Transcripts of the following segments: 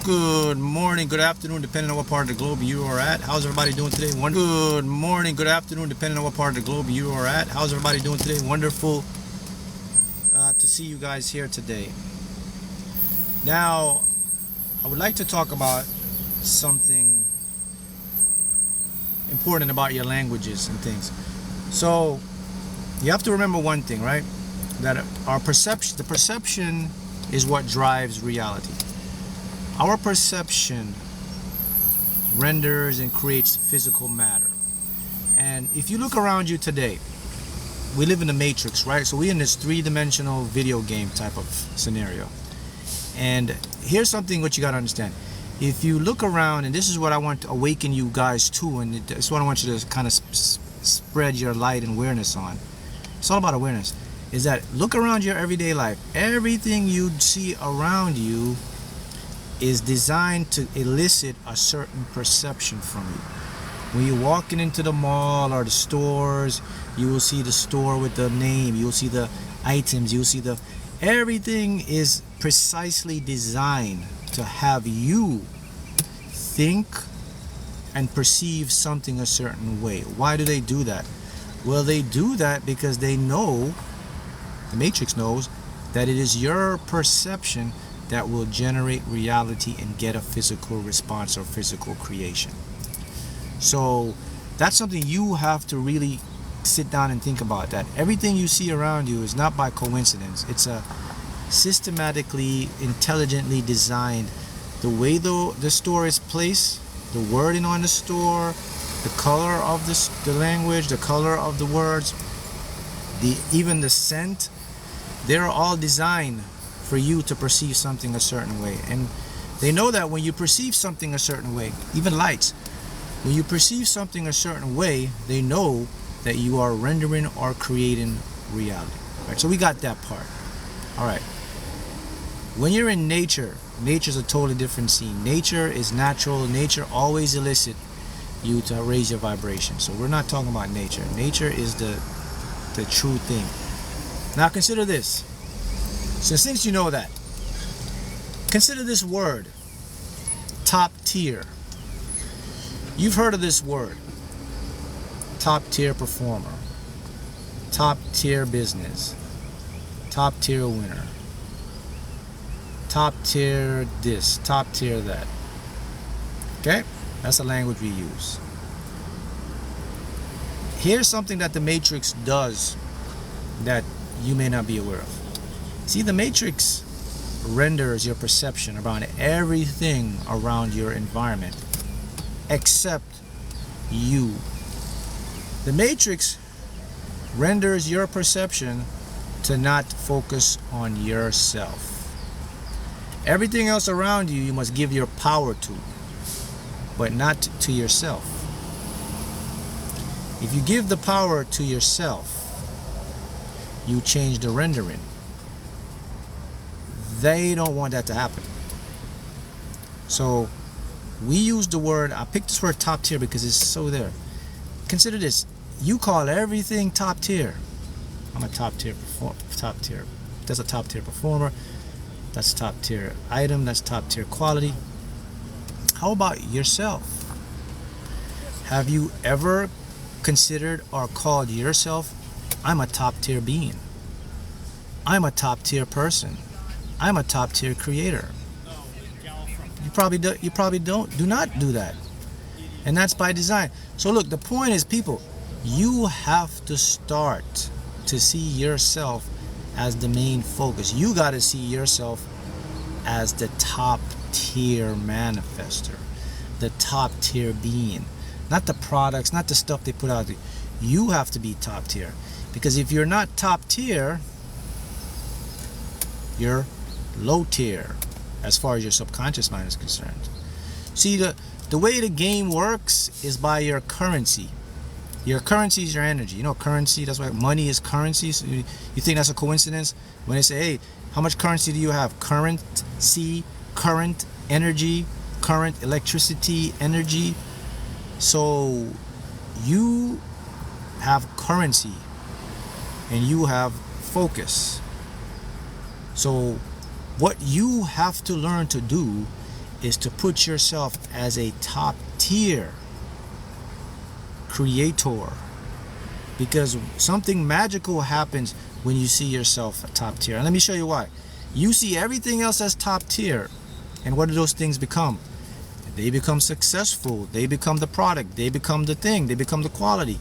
Good morning, good afternoon, depending on what part of the globe you are at. How's everybody doing today? Good morning, good afternoon, depending on what part of the globe you are at. How's everybody doing today? Wonderful to see you guys here today. Now, I would like to talk about something important about your languages and things. So, you have to remember one thing, right? That the perception is what drives reality. Our perception renders and creates physical matter. And if you look around you today, we live in the matrix, right? So we're in this three-dimensional video game type of scenario. And here's something what you got to understand. If you look around, and this is what I want to awaken you guys to, and it's what I want you to kind of spread your light and awareness on. It's all about awareness. Is that look around your everyday life. Everything you see around you is designed to elicit a certain perception from you. When you're walking into the mall or the stores, you will see the store with the name, you'll see the items, you'll see everything is precisely designed to have you think and perceive something a certain way. Why do they do that? Well, they do that because they know, the Matrix knows, that it is your perception that will generate reality and get a physical response or physical creation. So that's something you have to really sit down and think about, that everything you see around you is not by coincidence. It's a systematically, intelligently designed. The way the store is placed, the wording on the store, the color of the language, the color of the words, even the scent, they're all designed for you to perceive something a certain way. And they know that when you perceive something a certain way, even lights, when you perceive something a certain way, they know that you are rendering or creating reality. Right? So we got that part. All right. When you're in nature, nature's a totally different scene. Nature is natural. Nature always elicits you to raise your vibration. So we're not talking about nature. Nature is the true thing. Now consider this. So since you know that, consider this word, top tier. You've heard of this word, top tier performer, top tier business, top tier winner, top tier this, top tier that. Okay? That's the language we use. Here's something that the Matrix does that you may not be aware of. See, the Matrix renders your perception around everything around your environment except you. The Matrix renders your perception to not focus on yourself. Everything else around you, you must give your power to, but not to yourself. If you give the power to yourself, you change the rendering. They don't want that to happen. So we use the word, I picked this word top tier because it's so there. Consider this. You call everything top tier. I'm a top tier. That's a top tier performer. That's a top tier item. That's top tier quality. How about yourself? Have you ever considered or called yourself, I'm a top tier being. I'm a top tier person. I'm a top tier creator. You probably do not do that. And that's by design. So look, the point is, people, you have to start to see yourself as the main focus. You got to see yourself as the top tier manifester, the top tier being. Not the products, not the stuff they put out there. You have to be top tier. Because if you're not top tier, you're low tier as far as your subconscious mind is concerned. See, the way the game works is by your currency. Your currency is your energy. You know, currency, that's why money is currency. So you think that's a coincidence? When they say, hey, how much currency do you have? Currency, current, energy, current, electricity, energy. So you have currency and you have focus. So What you have to learn to do is to put yourself as a top tier creator, because something magical happens when you see yourself a top tier. And let me show you why. You see everything else as top tier, and what do those things become? They become successful. They become the product. They become the thing. They become the quality.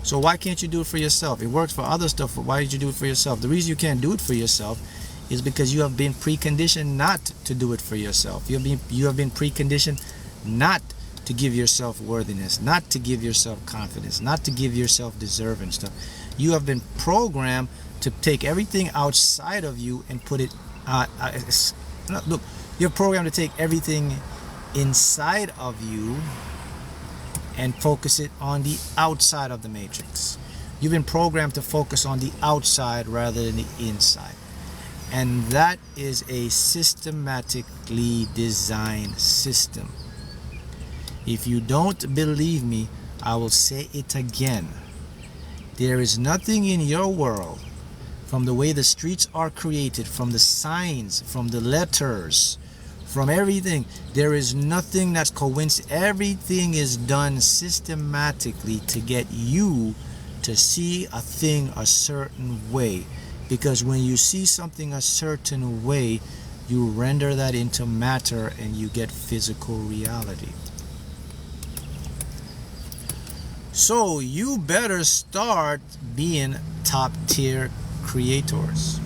So why can't you do it for yourself? It works for other stuff, but why did you do it for yourself? The reason you can't do it for yourself is because you have been preconditioned not to do it for yourself. You have been preconditioned not to give yourself worthiness, not to give yourself confidence, not to give yourself deserving stuff. You have been programmed to take everything outside of you and put it look, you're programmed to take everything inside of you and focus it on the outside of the matrix. You've been programmed to focus on the outside rather than the inside. And that is a systematically designed system. If you don't believe me, I will say it again. There is nothing in your world, from the way the streets are created, from the signs, from the letters, from everything, there is nothing that's coincidence. Everything is done systematically to get you to see a thing a certain way. Because when you see something a certain way, you render that into matter and you get physical reality. So you better start being top tier creators.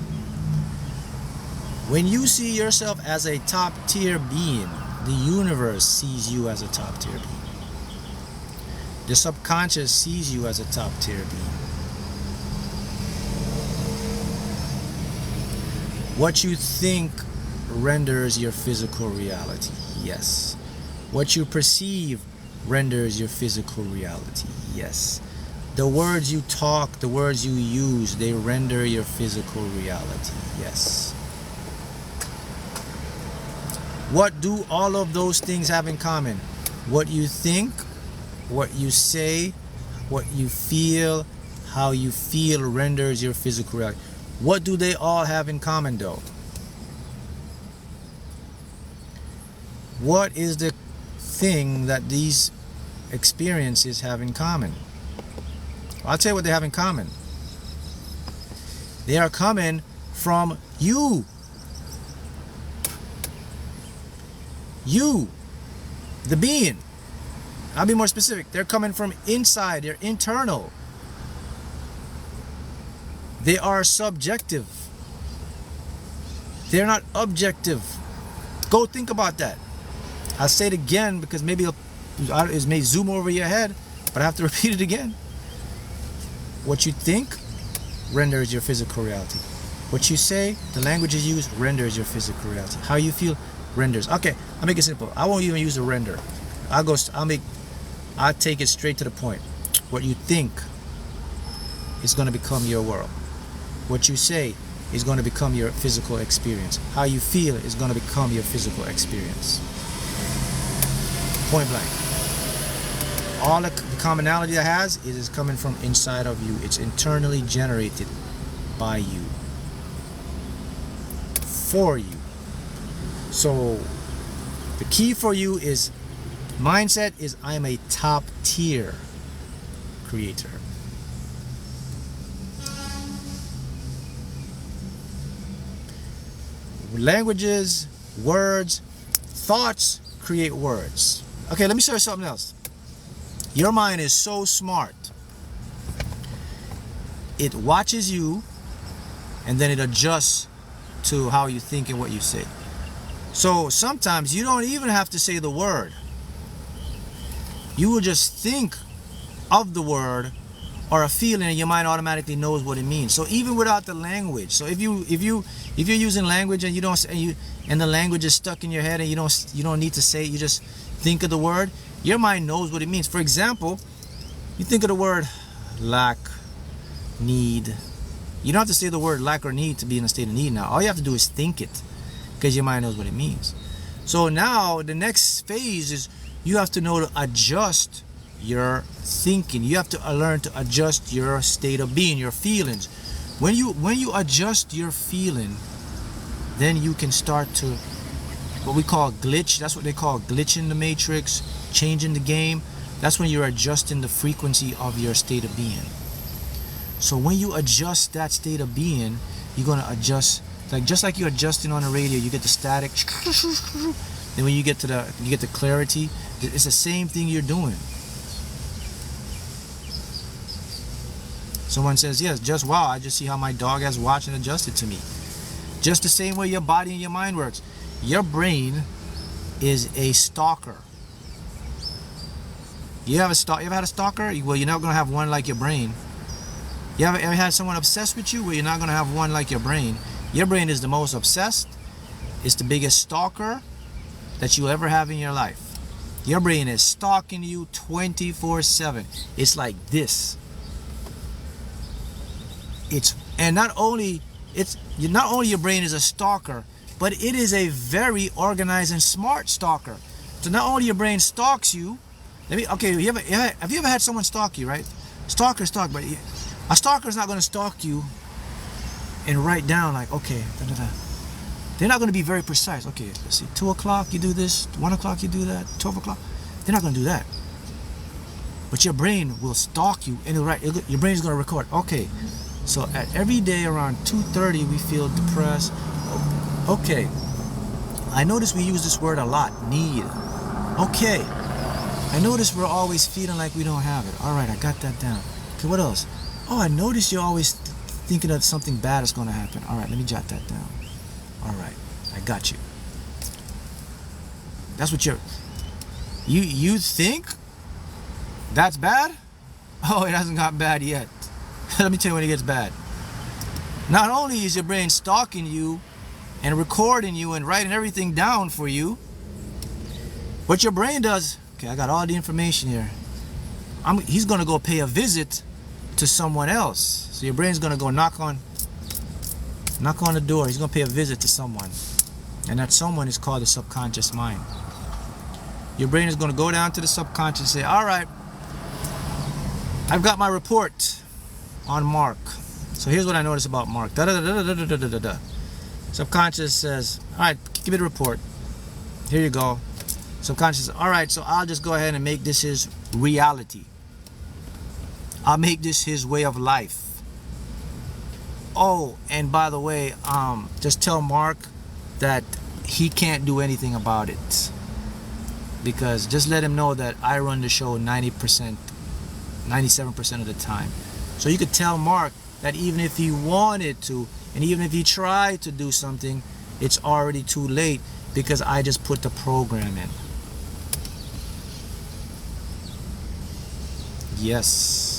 When you see yourself as a top tier being, the universe sees you as a top tier being. The subconscious sees you as a top tier being. What you think renders your physical reality. Yes. What you perceive renders your physical reality. Yes. The words you talk, the words you use, they render your physical reality. Yes. What do all of those things have in common? What you think, what you say, what you feel, how you feel renders your physical reality. What do they all have in common though? What is the thing that these experiences have in common? I'll tell you what they have in common. They are coming from you. You, the being. I'll be more specific. They're coming from inside. They're internal. They are subjective. They're not objective. Go think about that. I'll say it again because maybe it may zoom over your head, but I have to repeat it again. What you think renders your physical reality. What you say, the language you use, renders your physical reality. How you feel renders. Okay, I'll make it simple. I won't even use a render. I'll take it straight to the point. What you think is going to become your world. What you say is going to become your physical experience. How you feel is going to become your physical experience. Point blank. All the commonality that has is coming from inside of you. It's internally generated by you, for you. So the key for you is mindset is I am a top tier creator. Languages, words, thoughts create words. Okay, let me show you something else. Your mind is so smart. It watches you and then it adjusts to how you think and what you say. So sometimes you don't even have to say the word. You will just think of the word or a feeling and your mind automatically knows what it means. So even without the language. So if you're using language and and the language is stuck in your head and you don't need to say it, you just think of the word, your mind knows what it means. For example, you think of the word lack, need. You don't have to say the word lack or need to be in a state of need now. All you have to do is think it because your mind knows what it means. So now the next phase is you have to know to adjust your thinking. You have to learn to adjust your state of being, your feelings. When you adjust your feeling, then you can start to what we call glitch. That's what they call glitching the matrix, changing the game. That's when you're adjusting the frequency of your state of being. So when you adjust that state of being, you're gonna adjust, like just like you're adjusting on the radio, you get the static. Then when you get the clarity, it's the same thing you're doing. Someone says, yes, just wow, I just see how my dog has watched and adjusted to me. Just the same way your body and your mind works. Your brain is a stalker. You ever had a stalker? Well, you're not gonna have one like your brain. You ever had someone obsessed with you? Well, you're not gonna have one like your brain. Your brain is the most obsessed. It's the biggest stalker that you'll ever have in your life. Your brain is stalking you 24/7. It's like this. Not only your brain is a stalker, but it is a very organized and smart stalker. So not only your brain stalks you. Have you ever had someone stalk you, right? Stalk, but a stalker is not going to stalk you and write down like, okay, they're not going to be very precise. Okay, let's see, 2 o'clock you do this, 1 o'clock you do that, 12 o'clock. They're not going to do that. But your brain will stalk you and your brain is going to record. Okay, so at every day around 2:30 we feel depressed. Okay, I notice we use this word a lot, need. Okay, I notice we're always feeling like we don't have it. All right, I got that down. Okay, what else? Oh, I notice you're always thinking of something bad is going to happen. All right, let me jot that down. All right, I got you. That's what you think that's bad? Oh, it hasn't got bad yet. Let me tell you when it gets bad. Not only is your brain stalking you and recording you and writing everything down for you, what your brain does, okay, I got all the information here. He's going to go pay a visit to someone else. So your brain's going to go knock on the door. He's going to pay a visit to someone. And that someone is called the subconscious mind. Your brain is going to go down to the subconscious and say, all right, I've got my report on Mark. So here's what I noticed about Mark. Subconscious says, all right, give me the report. Here you go. Subconscious says, all right, so I'll just go ahead and make this his reality. I'll make this his way of life. Oh, and by the way, just tell Mark that he can't do anything about it. Because just let him know that I run the show 90%, 97% of the time. So you could tell Mark that even if he wanted to, and even if he tried to do something, it's already too late because I just put the program in. Yes.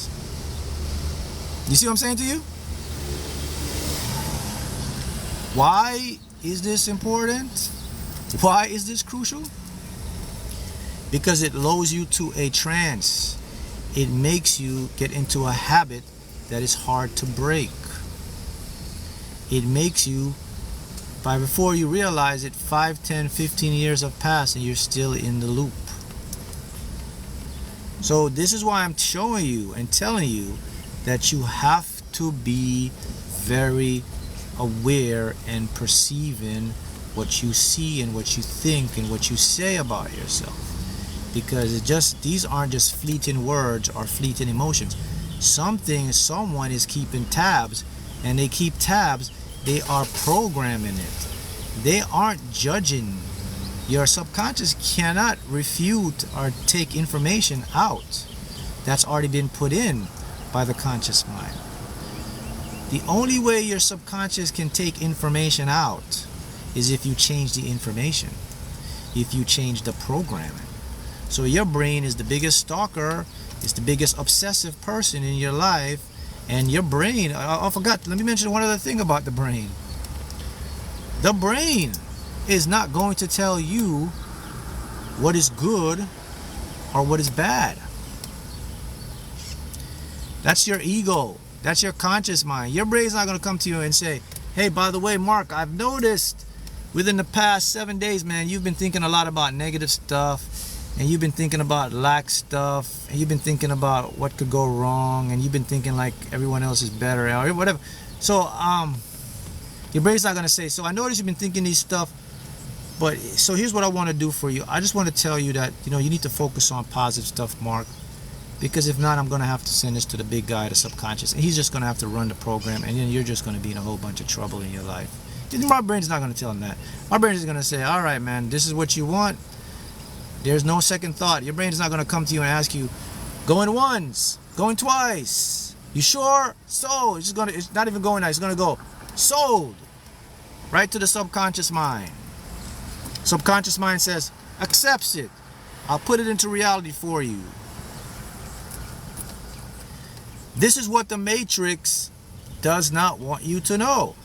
You see what I'm saying to you? Why is this important? Why is this crucial? Because it lulls you to a trance. It makes you get into a habit that is hard to break. It makes you, before you realize it, 5, 10, 15 years have passed and you're still in the loop. So this is why I'm showing you and telling you that you have to be very aware and perceiving what you see and what you think and what you say about yourself. Because these aren't just fleeting words or fleeting emotions. Someone is keeping tabs, and they keep tabs, they are programming it. They aren't judging. Your subconscious cannot refute or take information out that's already been put in by the conscious mind. The only way your subconscious can take information out is if you change the information, if you change the programming. So your brain is the biggest stalker, it's the biggest obsessive person in your life, and your brain, I forgot, let me mention one other thing about the brain. The brain is not going to tell you what is good or what is bad. That's your ego. That's your conscious mind. Your brain's not going to come to you and say, hey, by the way, Mark, I've noticed within the past 7 days, man, you've been thinking a lot about negative stuff, and you've been thinking about lack stuff, and you've been thinking about what could go wrong, and you've been thinking like everyone else is better or whatever. So Your brain's not going to say, so I notice you've been thinking these stuff, but so here's what I want to do for you. I just want to tell you that, you know, you need to focus on positive stuff, Mark. Because if not, I'm going to have to send this to the big guy, the subconscious. And he's just going to have to run the program. And then you're just going to be in a whole bunch of trouble in your life. My brain's not going to tell him that. My brain is going to say, all right, man, this is what you want. There's no second thought. Your brain is not going to come to you and ask you, going once, going twice. You sure? So it's not even going there. It's going to go sold right to the subconscious mind. Subconscious mind says, accepts it. I'll put it into reality for you. This is what the Matrix does not want you to know.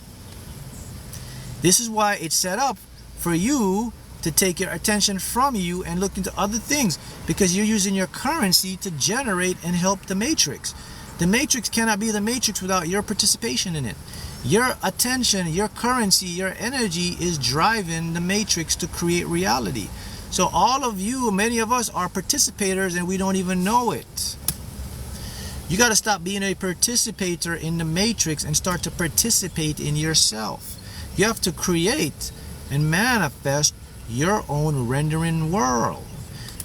This is why it's set up for you to take your attention from you and look into other things, because you're using your currency to generate and help the Matrix. The Matrix cannot be the Matrix without your participation in it. Your attention, your currency, your energy is driving the Matrix to create reality. So all of you, many of us, are participators and we don't even know it. You got to stop being a participator in the Matrix and start to participate in yourself. You have to create and manifest your own rendering world.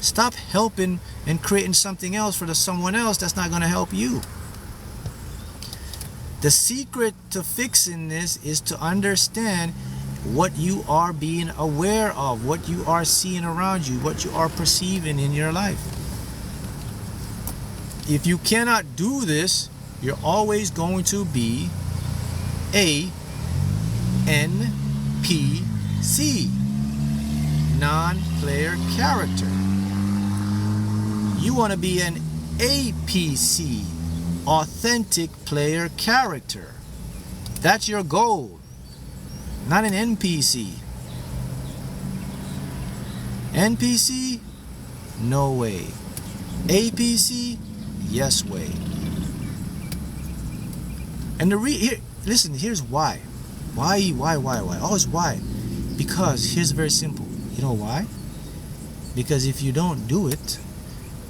Stop helping and creating something else for someone else that's not going to help you. The secret to fixing this is to understand what you are being aware of, what you are seeing around you, what you are perceiving in your life. If you cannot do this, you're always going to be a NPC, non-player character. You want to be an APC, authentic player character. That's your goal, not an NPC. NPC? No way. APC? Yes way. And listen, here's why. Why? Always why? Because here's very simple. You know why? Because if you don't do it,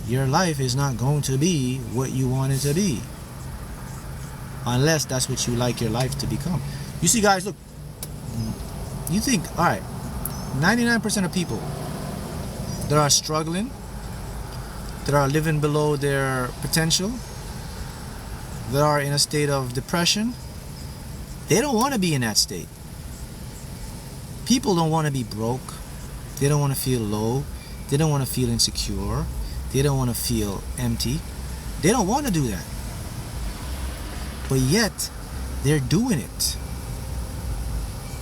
your life is not going to be what you want it to be. Unless that's what you like your life to become. You see, guys, look. You think, all right, 99% of people that are struggling, that are living below their potential, that are in a state of depression, they don't want to be in that state. People don't want to be broke. They don't want to feel low. They don't want to feel insecure. They don't want to feel empty. They don't want to do that. But yet, they're doing it.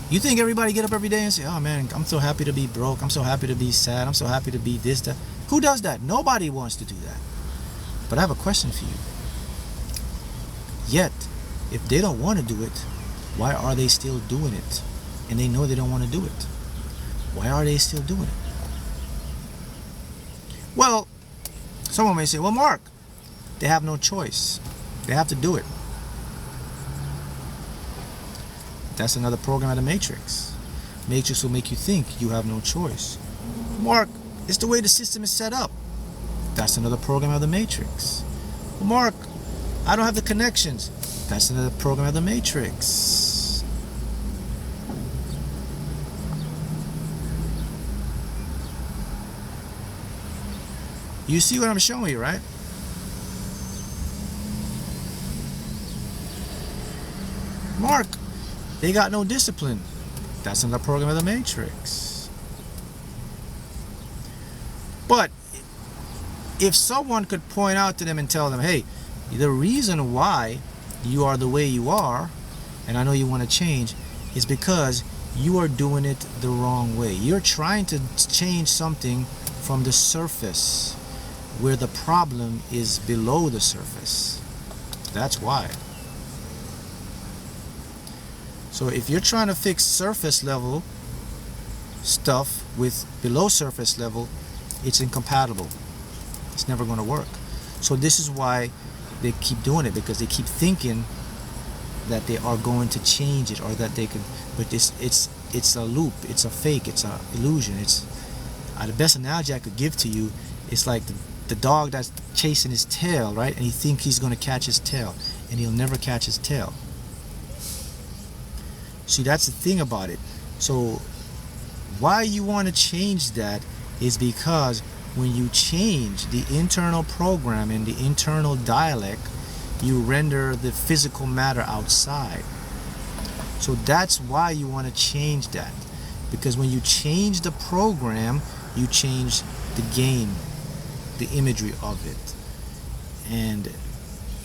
You think everybody get up every day and say, oh man, I'm so happy to be broke. I'm so happy to be sad. I'm so happy to be this, that. Who does that? Nobody wants to do that. But I have a question for you. Yet, if they don't want to do it, why are they still doing it? And they know they don't want to do it. Why are they still doing it? Well, someone may say, well, Mark, they have no choice. They have to do it. That's another program of the Matrix. Matrix will make you think you have no choice. Mark, it's the way the system is set up. That's another program of the Matrix. Well, Mark, I don't have the connections. That's another program of the Matrix. You see what I'm showing you, right? Mark, they got no discipline. That's another program of the Matrix. But if someone could point out to them and tell them, hey, the reason why you are the way you are, and I know you want to change, is because you are doing it the wrong way. You're trying to change something from the surface where the problem is below the surface. That's why. So if you're trying to fix surface level stuff with below surface level, it's incompatible. It's never going to work. So this is why they keep doing it, because they keep thinking that they are going to change it, or that they could, but it's a loop, it's a fake, it's an illusion. It's the best analogy I could give to you is like the dog that's chasing his tail, right? And he thinks he's going to catch his tail, and he'll never catch his tail. See, that's the thing about it. So why you want to change that is because when you change the internal program and the internal dialect, you render the physical matter outside. So that's why you want to change that. Because when you change the program, you change the game, the imagery of it. And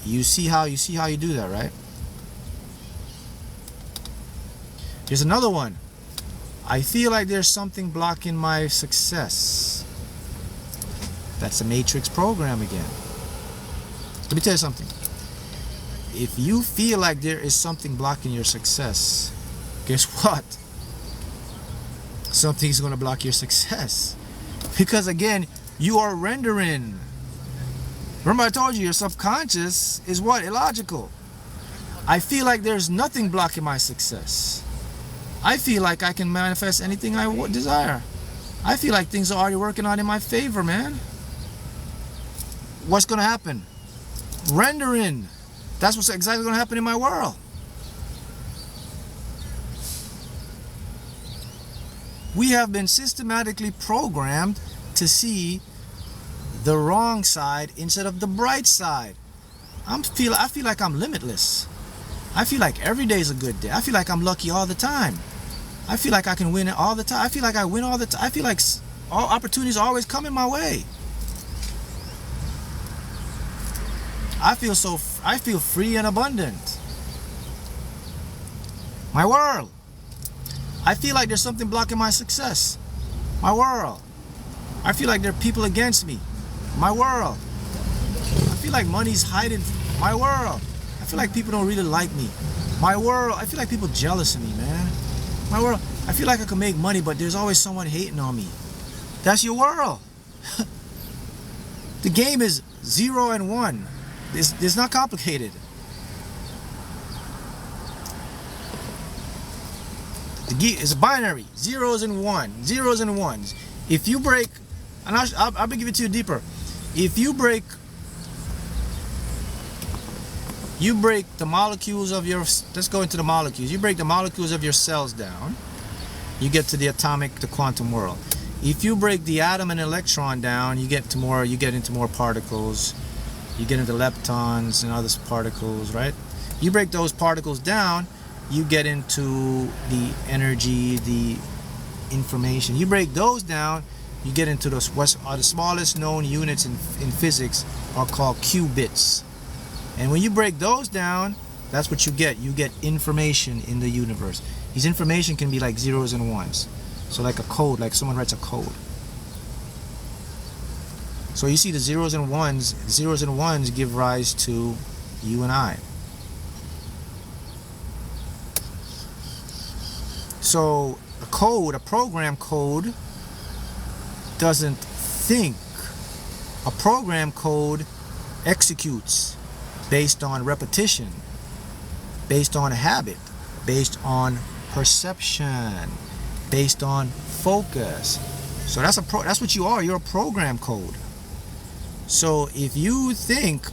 you see how you do that, right? Here's another one. I feel like there's something blocking my success. That's a matrix program again. Let me tell you something. If you feel like there is something blocking your success, guess what? Something's going to block your success. Because again, you are rendering. Remember I told you your subconscious is what? Illogical. I feel like there's nothing blocking my success. I feel like I can manifest anything I desire. I feel like things are already working out in my favor, man. What's going to happen? Rendering. That's what's exactly going to happen in my world. We have been systematically programmed to see the wrong side instead of the bright side. I feel like I'm limitless. I feel like every day is a good day. I feel like I'm lucky all the time. I feel like I can win it all the time. I feel like I win all the time. I feel like all opportunities always come in my way. I feel free and abundant. My world. I feel like there's something blocking my success. My world. I feel like there are people against me. My world. I feel like money's hiding. My world. I feel like people don't really like me. My world. I feel like people jealous of me, man. My world. I feel like I can make money, but there's always someone hating on me. That's your world. The game is 0 and 1. It's not complicated. It's a binary. Zeros and ones. If you break, and I'll give it to you deeper. If you break the molecules of your, let's go into the molecules. You break the molecules of your cells down, you get to the quantum world. If you break the atom and electron down, you get into more particles. You get into leptons and other particles, right? You break those particles down, you get into the energy, the information. You break those down, you get into the smallest known units in physics are called qubits. And when you break those down, that's what you get. You get information in the universe. These information can be like zeros and ones. So like a code, like someone writes a code. So you see the zeros and ones give rise to you and I. So a program code doesn't think. A program code executes based on repetition, based on habit, based on perception, based on focus. So that's what you are. You're a program code. So if you think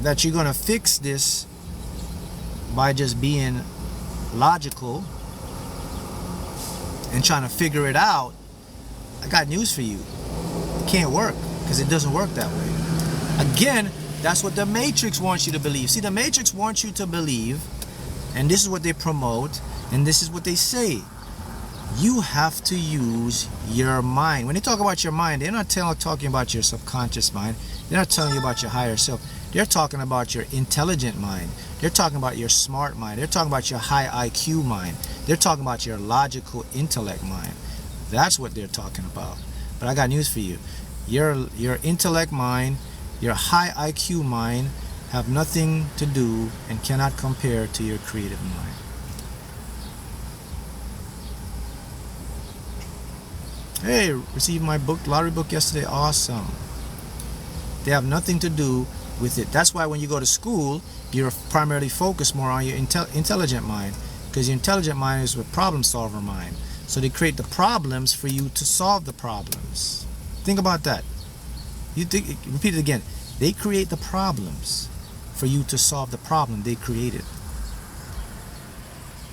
that you're gonna fix this by just being logical and trying to figure it out, I got news for you. It can't work, because it doesn't work that way. Again, that's what the Matrix wants you to believe. See, the Matrix wants you to believe, and this is what they promote, and this is what they say. You have to use your mind. When they talk about your mind, they're not talking about your subconscious mind. They're not telling you about your higher self. They're talking about your intelligent mind. They're talking about your smart mind. They're talking about your high IQ mind. They're talking about your logical intellect mind. That's what they're talking about. But I got news for you. Your intellect mind, your high IQ mind have nothing to do and cannot compare to your creative mind. Hey, received my lottery book yesterday. Awesome. They have nothing to do with it. That's why when you go to school, you're primarily focused more on your intelligent mind, because your intelligent mind is a problem solver mind. So they create the problems for you to solve the problems. Think about that. Repeat it again. They create the problems for you to solve the problem they created.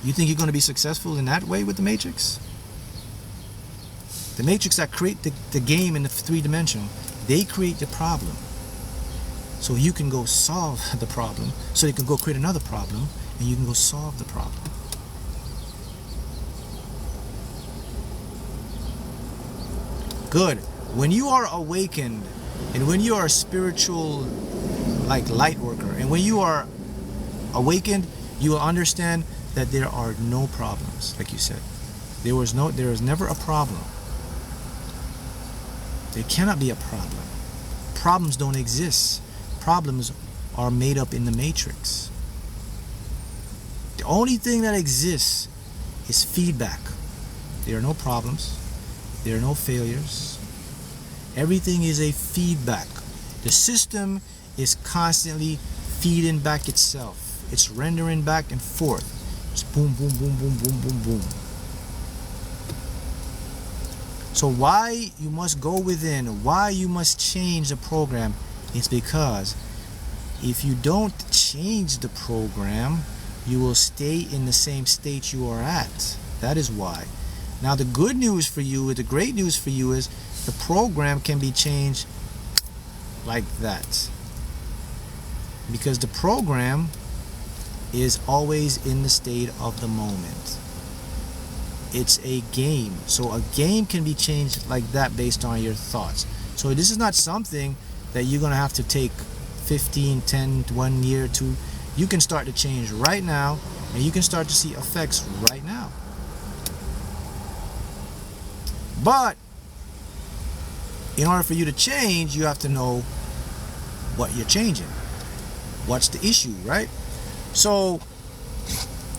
You think you're going to be successful in that way with the Matrix? The Matrix that create the game in the 3-dimension, they create the problem. So you can go solve the problem, so you can go create another problem, and you can go solve the problem. Good. When you are awakened, and when you are a spiritual, like, light worker, and when you are awakened, you will understand that there are no problems, like you said. There is never a problem. There cannot be a problem. Problems don't exist. Problems are made up in the Matrix. The only thing that exists is feedback. There are no problems. There are no failures. Everything is a feedback. The system is constantly feeding back itself. It's rendering back and forth. It's boom, boom, boom, boom, boom, boom, boom. So why you must go within, why you must change the program, is because if you don't change the program, you will stay in the same state you are at. That is why. Now the good news for you, the great news for you is the program can be changed like that. Because the program is always in the state of the moment. It's a game. So a game can be changed like that based on your thoughts. So this is not something that you're going to have to take 15, 10, 1 year, 2. You can start to change right now, and you can start to see effects right now. But in order for you to change, you have to know what you're changing. What's the issue, right? So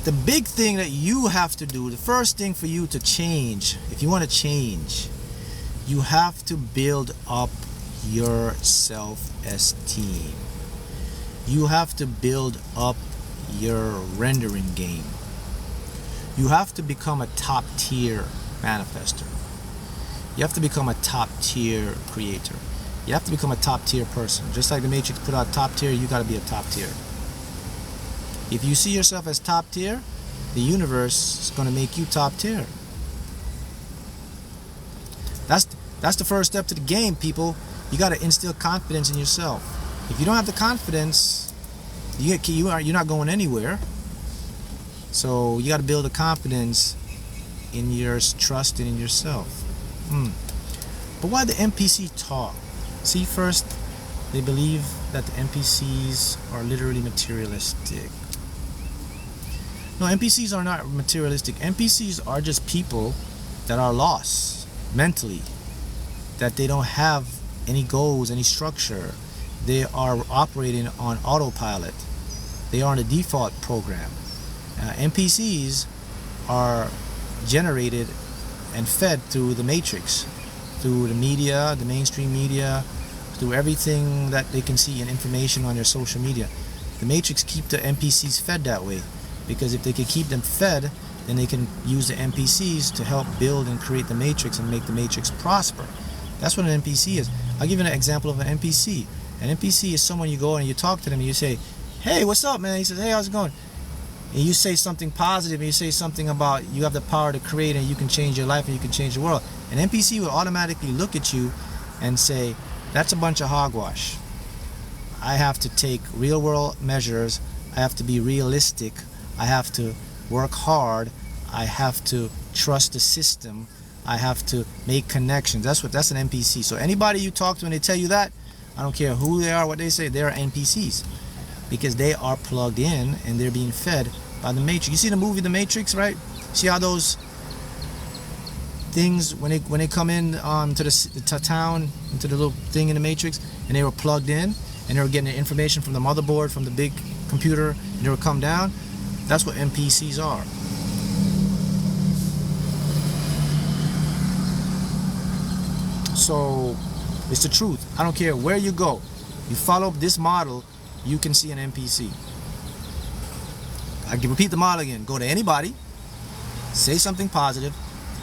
the big thing that you have to do, the first thing for you to change, if you want to change, you have to build up your self-esteem. You have to build up your rendering game. You have to become a top tier manifester. You have to become a top tier creator. You have to become a top tier person. Just like the Matrix put out top tier, you got to be a top tier. If you see yourself as top tier, the universe is going to make you top tier. That's the first step to the game, people. You got to instill confidence in yourself. If you don't have the confidence, you're not going anywhere. So you got to build the confidence in your trust and in yourself. But why the NPC talk? See, first, they believe that the NPCs are literally materialistic. No, NPCs are not materialistic. NPCs are just people that are lost mentally, that they don't have any goals, any structure. They are operating on autopilot. They are on a default program. NPCs are generated and fed through the Matrix, through the media, the mainstream media, through everything that they can see and information on their social media. The Matrix keep the NPCs fed that way, because if they can keep them fed, then they can use the NPCs to help build and create the Matrix and make the Matrix prosper. That's what an NPC is. I'll give you an example of an NPC. An NPC is someone you go and you talk to them and you say, "Hey, what's up, man?" He says, "Hey, how's it going?" And you say something positive, and you say something about you have the power to create and you can change your life and you can change the world. An NPC will automatically look at you and say, "That's a bunch of hogwash. I have to take real world measures. I have to be realistic. I have to work hard. I have to trust the system. I have to make connections." That's an NPC. So anybody you talk to and they tell you that, I don't care who they are, what they say, they're NPCs. Because they are plugged in and they're being fed by the Matrix. You see the movie The Matrix, right? See how those things, when they come in to the town, into the little thing in the Matrix, and they were plugged in, and they were getting the information from the motherboard, from the big computer, and they would come down. That's what NPCs are. So it's the truth. I don't care where you go. You follow this model, you can see an NPC. I can repeat the model again. Go to anybody, say something positive,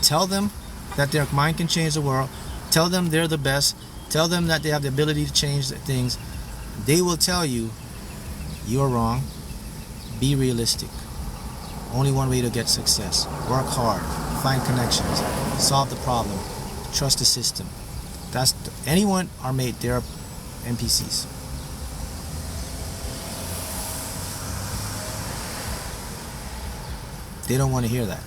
tell them that their mind can change the world, tell them they're the best, tell them that they have the ability to change things. They will tell you, "You're wrong. Be realistic." Only one way to get success. Work hard, find connections, solve the problem, trust the system. Anyone are made, they're NPCs. They don't want to hear that.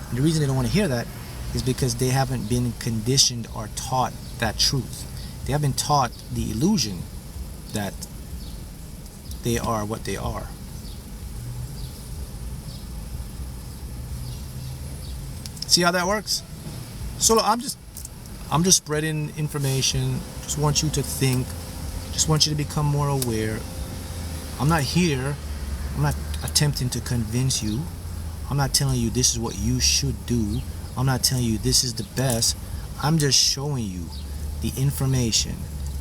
And the reason they don't want to hear that is because they haven't been conditioned or taught that truth. They have been taught the illusion that they are what they are. See how that works? So I'm just spreading information. Just want you to think. Just want you to become more aware. I'm not attempting to convince you. I'm not telling you this is what you should do. I'm not telling you this is the best. I'm just showing you the information,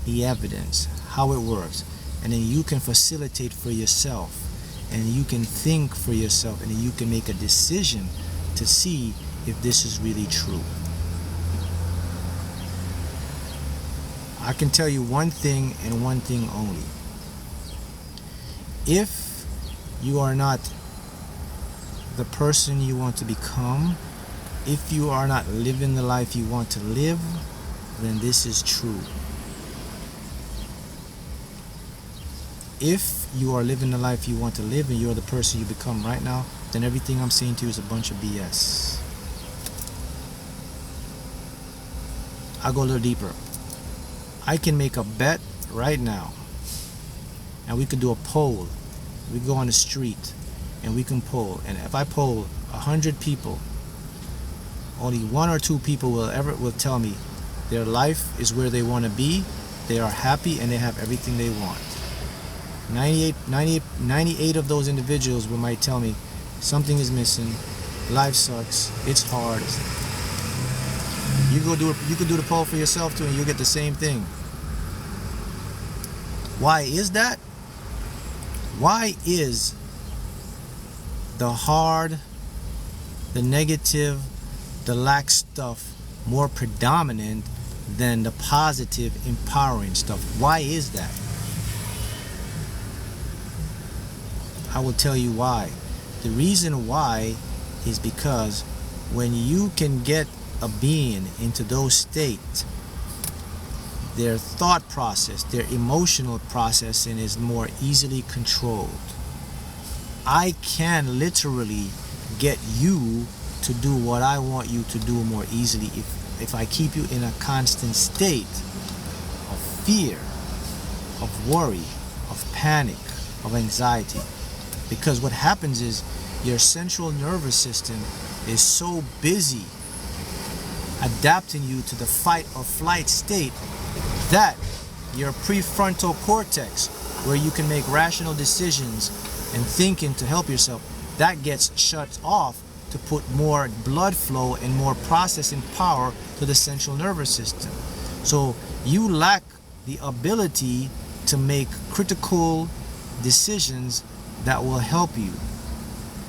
the evidence, how it works. And then you can facilitate for yourself. And you can think for yourself. And then you can make a decision to see if this is really true. I can tell you one thing and one thing only. If you are not the person you want to become, if you are not living the life you want to live, then this is true. If you are living the life you want to live and you're the person you become right now, then everything I'm saying to you is a bunch of BS. I'll go a little deeper. I can make a bet right now, and we could do a poll. We go on the street and we can poll, and if I poll 100 people, only 1 or 2 people will tell me their life is where they want to be, they are happy, and they have everything they want. 98 of those individuals might tell me something is missing, life sucks, it's hard. You could do the poll for yourself too, and you'll get the same thing. Why is that? Why is the hard, the negative, the lack stuff more predominant than the positive, empowering stuff? Why is that? I will tell you why. The reason why is because when you can get a being into those states, their thought process, their emotional processing is more easily controlled. I can literally get you to do what I want you to do more easily if I keep you in a constant state of fear, of worry, of panic, of anxiety. Because what happens is your central nervous system is so busy adapting you to the fight or flight state that your prefrontal cortex, where you can make rational decisions and thinking to help yourself, that gets shut off to put more blood flow and more processing power to the central nervous system. So you lack the ability to make critical decisions that will help you.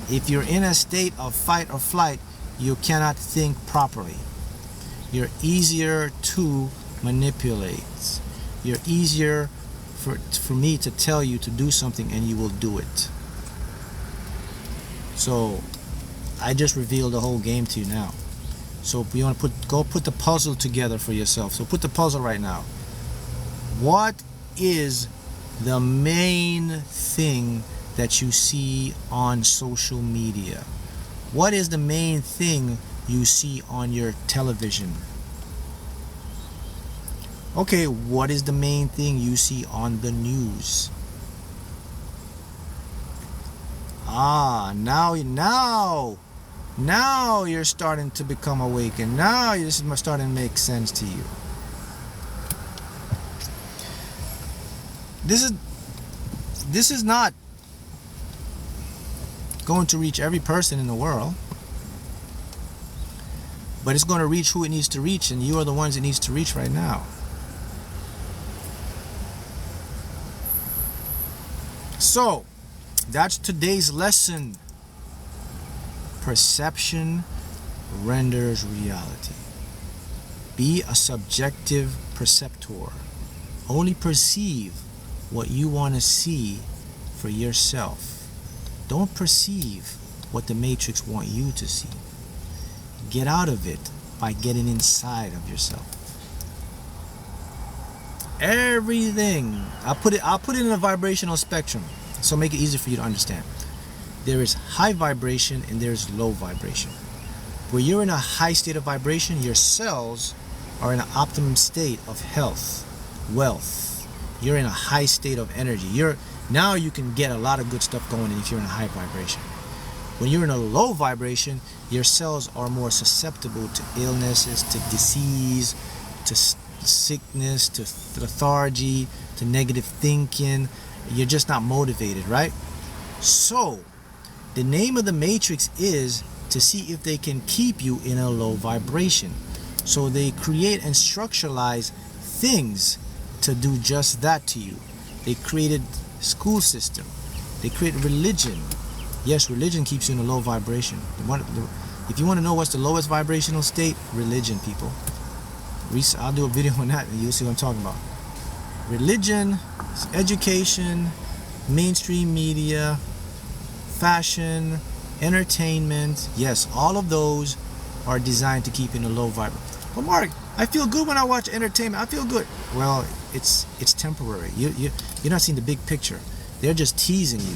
If you're in a state of fight or flight, you cannot think properly. You're easier to manipulate. You're easier for me to tell you to do something and you will do it. So I just revealed the whole game to you now. So if you want to go put the puzzle together for yourself. So put the puzzle right now. What is the main thing that you see on social media? What is the main thing you see on your television? Okay, what is the main thing you see on the news? Now you're starting to become awake, and now this is starting to make sense to you. This is not going to reach every person in the world, but it's going to reach who it needs to reach, and you are the ones it needs to reach right now. So that's today's lesson. Perception renders reality. Be a subjective perceptor. Only perceive what you want to see for yourself. Don't perceive what the Matrix want you to see. Get out of it by getting inside of yourself. Everything, I'll put it in a vibrational spectrum, so make it easier for you to understand. There is high vibration and there's low vibration. Where you're in a high state of vibration, your cells are in an optimum state of health, wealth. You're in a high state of energy. Now you can get a lot of good stuff going if you're in a high vibration. When you're in a low vibration, your cells are more susceptible to illnesses, to disease, to sickness, to lethargy, to negative thinking. You're just not motivated, right? So the name of the Matrix is to see if they can keep you in a low vibration. So they create and structuralize things to do just that to you. They created school system. They created religion. Yes, religion keeps you in a low vibration. If you want to know what's the lowest vibrational state, religion, people. I'll do a video on that and you'll see what I'm talking about. Religion, education, mainstream media, fashion, entertainment. Yes, all of those are designed to keep you in a low vibration. But Mark, I feel good when I watch entertainment. I feel good. Well, it's temporary. You're not seeing the big picture. They're just teasing you.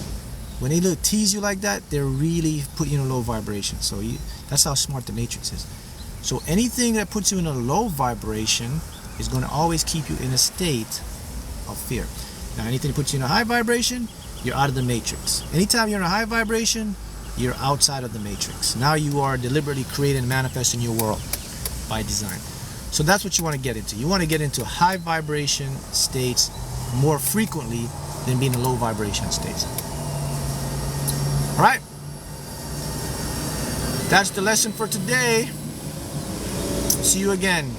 When they tease you like that, they're really putting you in a low vibration. So that's how smart the Matrix is. So anything that puts you in a low vibration is going to always keep you in a state of fear. Now, anything that puts you in a high vibration, you're out of the Matrix. Anytime you're in a high vibration, you're outside of the Matrix. Now you are deliberately creating and manifesting your world by design. So that's what you want to get into. You want to get into high vibration states more frequently than being in low vibration states. All right? That's the lesson for today. See you again.